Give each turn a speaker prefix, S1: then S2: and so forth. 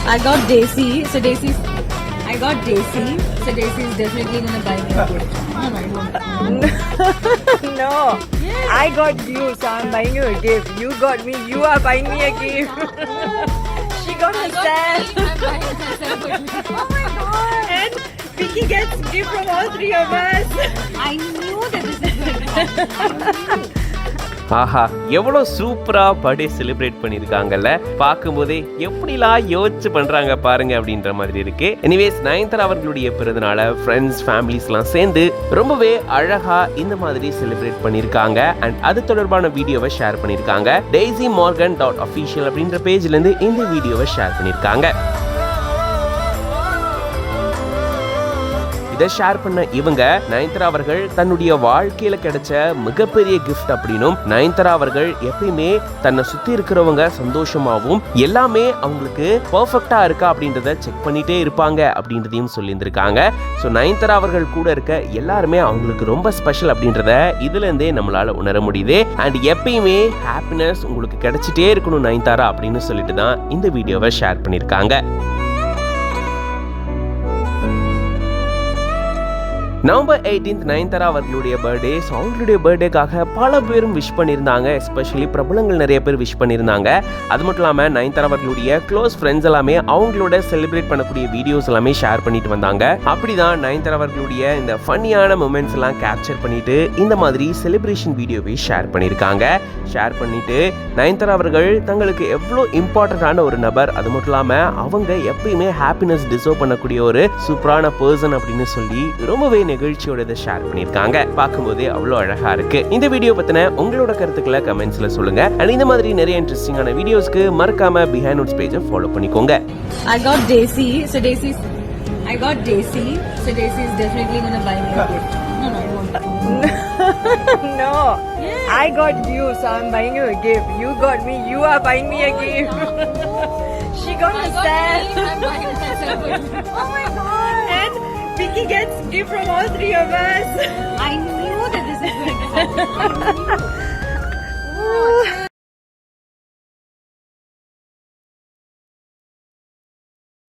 S1: I got Daisy. So Daisy's. I got Daisy. So Daisy is definitely gonna buy me a gift. Oh my god.
S2: No.
S1: Yes.
S2: I got you, so I'm buying you a gift. You got me, you are buying me a gift. She got herself.
S1: I'm buying myself a gift.
S2: Oh my god. And Vicky gets gift from all three of us.
S1: I knew that this is going to happen.
S3: ஆஹா எவ்வளோ சூப்பரா birthday celebrate பண்ணியிருக்காங்கல்ல. பார்க்கும்போதே எப்படிலாம் யோசிச்சு பண்றாங்க பாருங்க அப்படின்ற மாதிரி இருக்கு. எனிவேஸ் நயன்தாரா அவர்களுடைய பிறந்தநாளை ஃப்ரெண்ட்ஸ் ஃபேமிலிஸ்லாம் சேர்ந்து ரொம்பவே அழகா இந்த மாதிரி செலிப்ரேட் பண்ணியிருக்காங்க. அண்ட் அது தொடர்பான வீடியோவை ஷேர் பண்ணியிருக்காங்க. daisymorgan.official அப்படின்ற பேஜ்ல இருந்து இந்த வீடியோவை ஷேர் பண்ணியிருக்காங்க. இதை ஷேர் பண்ண இவங்க நயன்தாரா அவர்கள் தன்னுடைய வாழ்க்கையில கிடைச்ச மிகப்பெரிய கிஃப்ட் அப்படின்னும், நயன்தாரா அவர்கள் எப்பயுமே தன்னை சுத்தி இருக்கிறவங்க சந்தோஷமாவும் எல்லாமே அவங்களுக்கு பெர்ஃபெக்ட்டா இருக்கா அப்படின்றத செக் பண்ணிட்டே இருப்பாங்க அப்படின்றதையும் சொல்லியிருந்திருக்காங்க. ஸோ நயன்தாரா அவர்கள் கூட இருக்க எல்லாருமே அவங்களுக்கு ரொம்ப ஸ்பெஷல் அப்படின்றத இதுல இருந்தே நம்மளால உணர முடியுது. அண்ட் எப்பயுமே ஹாப்பினஸ் உங்களுக்கு கிடைச்சிட்டே இருக்கணும் நயன்தாரா அப்படின்னு சொல்லிட்டு தான் இந்த வீடியோவை ஷேர் பண்ணியிருக்காங்க. நவம்பர் 18 நயன்தாரா அவர்களுடைய பர்த்டே. ஸோ அவங்களுடைய பர்த்டேக்காக பல பேரும் விஷ் பண்ணியிருந்தாங்க. எஸ்பெஷலி பிரபலங்கள் நிறைய பேர் விஷ் பண்ணியிருந்தாங்க. அது மட்டும் இல்லாமல் நயன்தாரா அவர்களுடைய க்ளோஸ் ஃப்ரெண்ட்ஸ் எல்லாமே அவங்களோட செலிப்ரேட் பண்ணக்கூடிய வீடியோஸ் எல்லாமே ஷேர் பண்ணிட்டு வந்தாங்க. அப்படிதான் நயன்தாரா அவர்களுடைய இந்த ஃபன்னியான மூமெண்ட்ஸ் எல்லாம் கேப்சர் பண்ணிட்டு இந்த மாதிரி செலிப்ரேஷன் வீடியோவை ஷேர் பண்ணியிருக்காங்க. ஷேர் பண்ணிட்டு நயன்தாரா அவர்கள் தங்களுக்கு எவ்வளோ இம்பார்ட்டன்டான ஒரு நபர், அது மட்டும் இல்லாமல் அவங்க எப்பயுமே ஹாப்பினஸ் டிசர்வ் பண்ணக்கூடிய ஒரு சூப்பரான பர்சன் அப்படின்னு சொல்லி ரொம்பவே நிகழ்ச்சியோட இதை ஷேர் பண்ணியிருக்காங்க. பார்க்கும்போதே அவ்வளோ அழகா இருக்கு. இந்த வீடியோ பத்தின உங்களோட கருத்துக்களை கமெண்ட்ஸ்ல சொல்லுங்க. அண்ட் இந்த மாதிரி நிறைய இன்ட்ரெஸ்டிங்கான வீடியோஸ்க்கு மறக்காம பிஹைண்ட் நோட்ஸ் பேஜை ஃபாலோ பண்ணிக்கோங்க.
S1: I got Daisy. So Daisy's. I got Daisy. So Daisy is definitely gonna buy me a gift. No, I won't.
S2: No.
S1: Yes.
S2: I got you, so I'm buying you a gift. You got me, you are buying me a gift. She got herself.
S1: I'm buying myself a gift.
S2: Oh my god. And Vicky gets gift from all three of us.
S1: I knew that this is going to happen. I knew.
S2: Ooh.